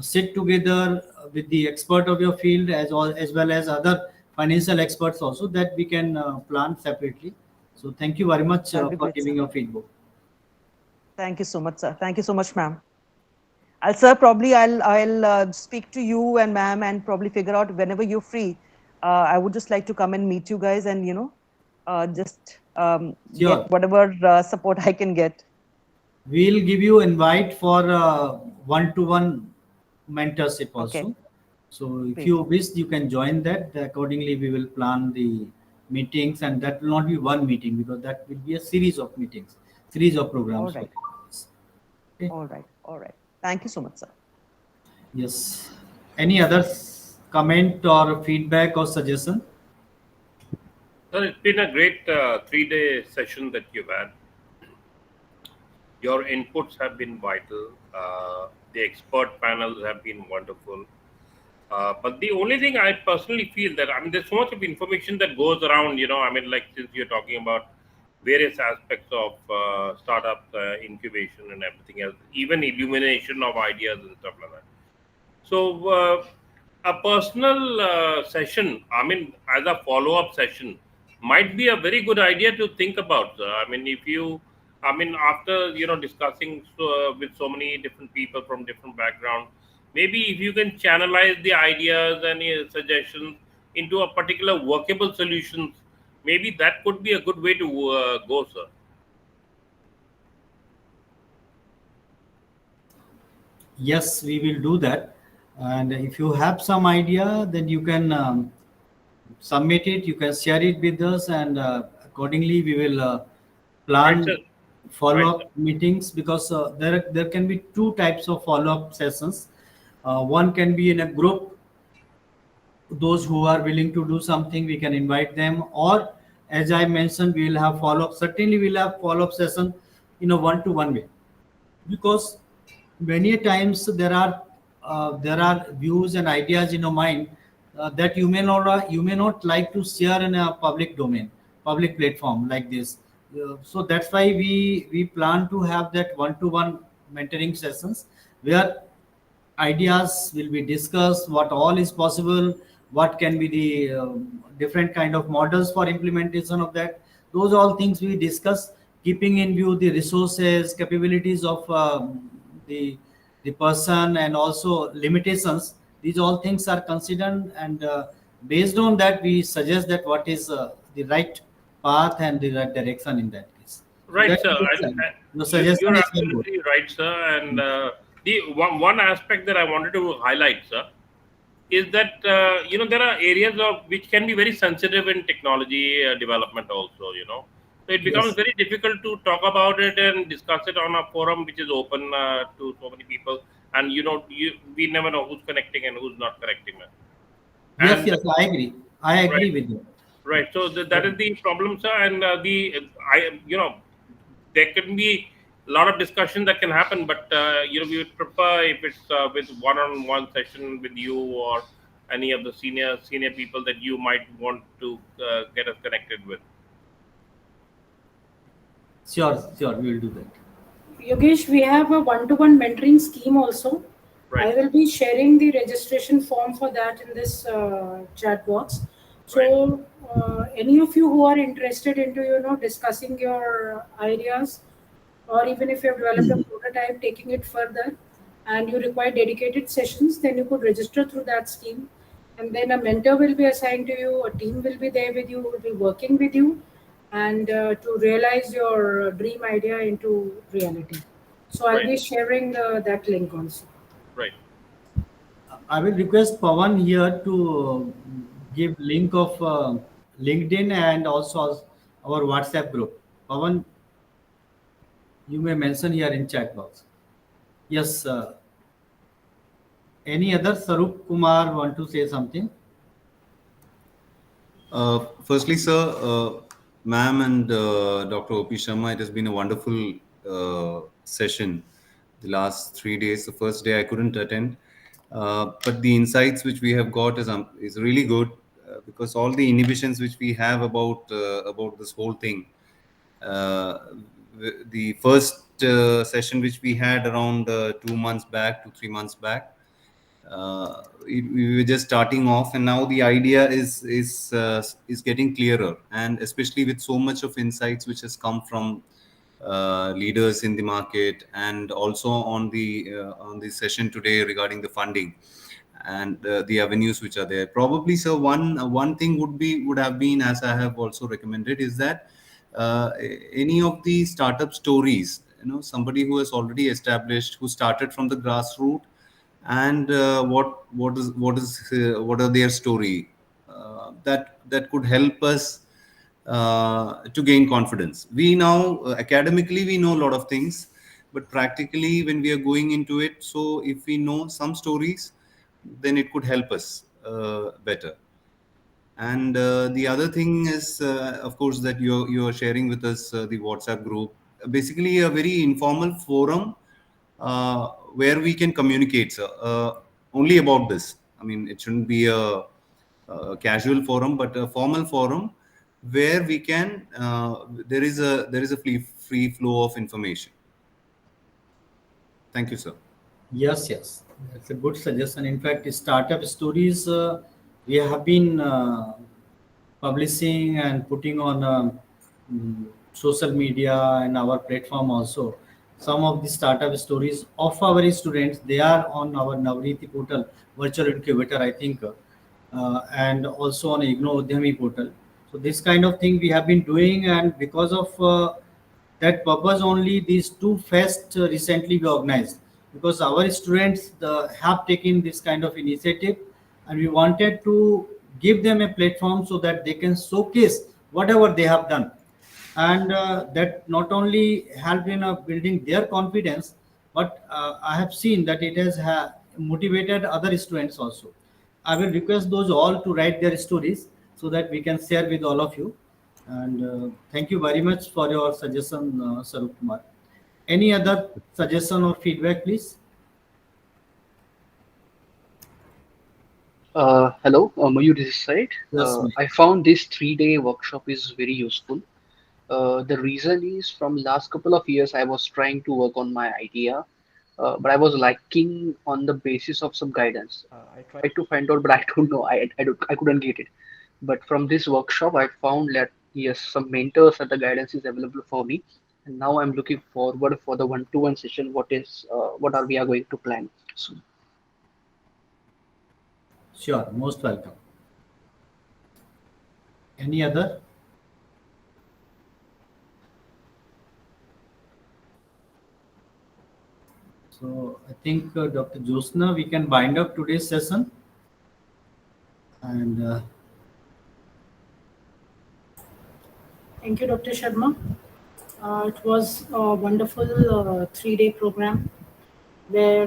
sit together with the expert of your field, as well as other financial experts also, that we can plan separately. So thank you very much That'd be for great, giving sir. your feedback. Thank you so much, sir. Thank you so much, ma'am. Sir, probably I'll speak to you and ma'am and probably figure out whenever you're free. I would just like to come and meet you guys and just Sure. get whatever support I can get. We'll give you invite for one-to-one mentorship Okay. also. So if Great. you wish, you can join that. Accordingly, we will plan the meetings, and that will not be one meeting, because that will be a series of meetings, series of programs. All right. Okay. All right. All right. Thank you so much, sir. Yes. Any other comment or feedback or suggestion? Sir, it's been a great 3-day session that you've had. Your inputs have been vital. The expert panels have been wonderful. But the only thing I personally feel that, I mean, there's so much of information that goes around, I mean, like, since you're talking about various aspects of startup incubation and everything else, even illumination of ideas and stuff like that. So, a personal session, I mean, as a follow-up session, might be a very good idea to think about. I mean, after discussing with so many different people from different backgrounds, maybe if you can channelize the ideas and suggestions into a particular workable solutions, maybe that could be a good way to go, sir. Yes, we will do that. And if you have some idea, then you can submit it. You can share it with us, and accordingly we will plan Right, sir. follow-up meetings, because there can be two types of follow-up sessions. One can be in a group. Those who are willing to do something, we can invite them, or as I mentioned, we will have follow-up. Certainly, we'll have follow-up session in a one-to-one way, because many times there are views and ideas in your mind that you may not like to share in a public domain, public platform like this. So that's why we plan to have that one-to-one mentoring sessions, where ideas will be discussed, what all is possible, what can be the different kind of models for implementation of that. Those all things we discuss, keeping in view the resources, capabilities of the person, and also limitations. These all things are considered, and based on that, we suggest that what is the right path and the right direction in that case. Right, That sir. is And, the suggestion you're is very good. absolutely right, sir. And the one aspect that I wanted to highlight, sir, is that there are areas of which can be very sensitive in technology development also. So it becomes Yes. very difficult to talk about it and discuss it on a forum which is open to so many people, and we never know who's connecting and who's not connecting. Yes, And yes, I agree. I agree right, with you. right. So that is the problem, sir. And there can be a lot of discussion that can happen, but we would prefer if it's with one-on-one session with you or any of the senior people that you might want to get us connected with. Sure, we will do that. Yogesh, we have a one-to-one mentoring scheme also. Right. I will be sharing the registration form for that in this chat box. So any of you who are interested into discussing your ideas, or even if you have developed a prototype, taking it further, and you require dedicated sessions, then you could register through that scheme. And then a mentor will be assigned to you, a team will be there with you, will be working with you, and to realize your dream idea into reality. So I'll be Right. sharing that link also. Right. I will request Pawan here to give link of LinkedIn and also our WhatsApp group. Pawan, you may mention here in chat box. Yes. Any other? Sarup Kumar want to say something? Firstly, sir, ma'am and Dr. O.P. Sharma, it has been a wonderful session the last 3 days. The first day I couldn't attend, but the insights which we have got is really good because all the inhibitions which we have about this whole thing. The first session which we had around 2 months back, 2-3 months back, we were just starting off, and now the idea is getting clearer, and especially with so much of insights which has come from leaders in the market, and also on the session today regarding the funding and the avenues which are there. Probably, so one thing would have been, as I have also recommended, is that any of the startup stories, somebody who has already established, who started from the grassroots, and what are their story, that could help us to gain confidence. We now academically we know a lot of things, but practically when we are going into it, so if we know some stories, then it could help us better. And the other thing is, of course, that you are sharing with us the WhatsApp group, basically a very informal forum where we can communicate, sir, only about this. I mean, it shouldn't be a casual forum, but a formal forum where we can. There is a free flow of information. Thank you, sir. Yes, yes. That's a good suggestion. In fact, startup stories we have been publishing and putting on social media and our platform also. Some of the startup stories of our students, they are on our Navriti portal, virtual incubator, I think, and also on IGNOU Udyami portal. So this kind of thing we have been doing, and because of that purpose only, these two fests recently we organized, because our students have taken this kind of initiative, and we wanted to give them a platform so that they can showcase whatever they have done, and that not only helped in building their confidence, but I have seen that it has motivated other students also. I will request those all to write their stories so that we can share with all of you. And thank you very much for your suggestion, Sarup Kumar. Any other suggestion or feedback, please? Hello, Mayur this side. Yes, ma'am. I found this 3-day workshop is very useful. The reason is from last couple of years I was trying to work on my idea, but I was lacking on the basis of some guidance. I tried to find out, but I don't know. I couldn't get it. But from this workshop, I found that yes, some mentors and the guidance is available for me. And now I'm looking forward for the one-to-one session. What are we are going to plan soon? Sure, most welcome. Any other? So I think Dr. Josna, we can bind up today's session. And Thank you, Dr. Sharma. It was a wonderful 3-day program where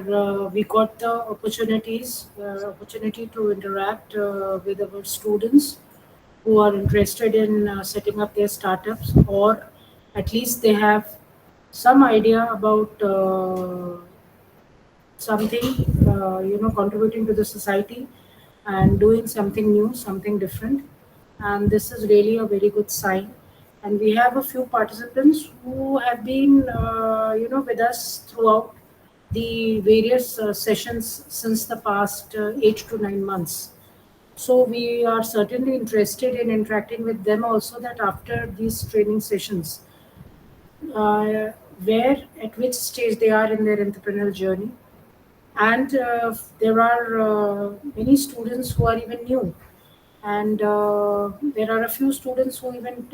we got the opportunity to interact with our students who are interested in setting up their startups, or at least they have some idea about something, contributing to the society and doing something new, something different. And this is really a very good sign. And we have a few participants who have been, with us throughout the various sessions since the past 8 to 9 months. So we are certainly interested in interacting with them also, that after these training sessions, at which stage they are in their entrepreneurial journey. And there are many students who are even new, and there are a few students who even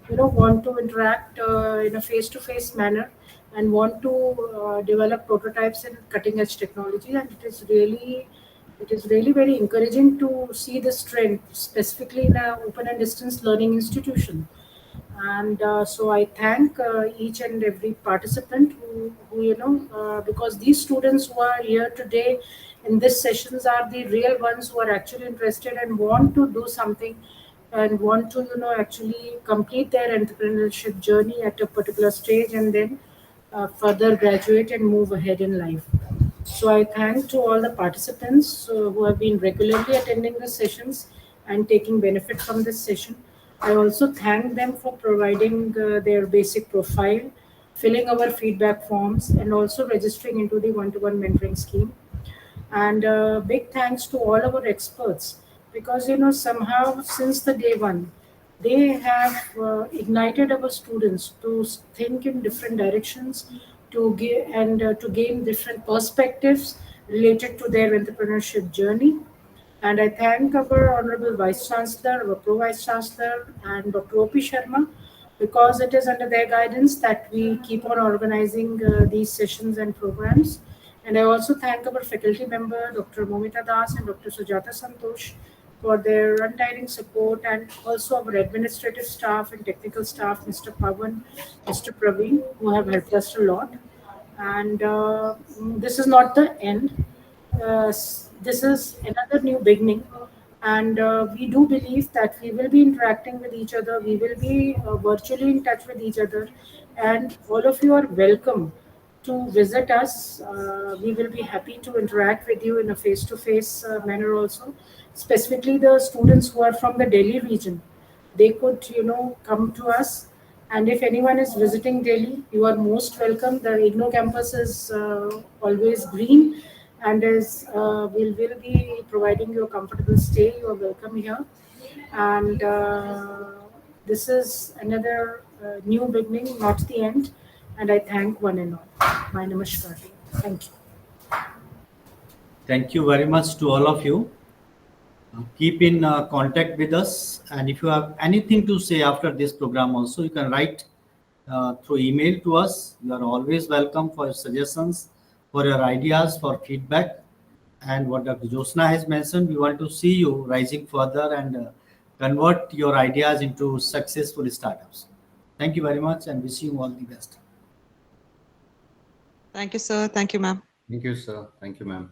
want to interact in a face-to-face manner and want to develop prototypes in cutting-edge technology. And it is really very encouraging to see this trend, specifically in an open and distance learning institution. And so I thank each and every participant who because these students who are here today in this sessions are the real ones who are actually interested and want to do something and want to actually complete their entrepreneurship journey at a particular stage and then further graduate and move ahead in life. So I thank to all the participants who have been regularly attending the sessions and taking benefit from this session. I also thank them for providing their basic profile, filling our feedback forms, and also registering into the one-to-one mentoring scheme. And big thanks to all our experts, because somehow since the day one, they have ignited our students to think in different directions, to give and to gain different perspectives related to their entrepreneurship journey. And I thank our Honorable Vice Chancellor, our Pro Vice Chancellor, and Dr. O.P. Sharma, because it is under their guidance that we keep on organizing these sessions and programs. And I also thank our faculty member, Dr. Momita Das and Dr. Sujata Santosh, for their untiring support, and also our administrative staff and technical staff, Mr. Pawan, Mr. Praveen, who have helped us a lot. And this is not the end. This is another new beginning, and we do believe that we will be interacting with each other. We will be virtually in touch with each other, and all of you are welcome to visit us. We will be happy to interact with you in a face-to-face manner also. Specifically, the students who are from the Delhi region, they could come to us. And if anyone is visiting Delhi, you are most welcome. The IGNOU campus is always green, and we will be providing you a comfortable stay. You are welcome here. And this is another new beginning, not the end. And I thank one and all. My namaskar. Thank you. Thank you very much to all of you. Keep in contact with us, and if you have anything to say after this program also, you can write through email to us. You are always welcome for your suggestions, for your ideas, for feedback. And what Dr. Jyotsna has mentioned, we want to see you rising further and convert your ideas into successful startups. Thank you very much, and wish you all the best. Thank you, sir. Thank you, ma'am. Thank you, sir. Thank you, ma'am.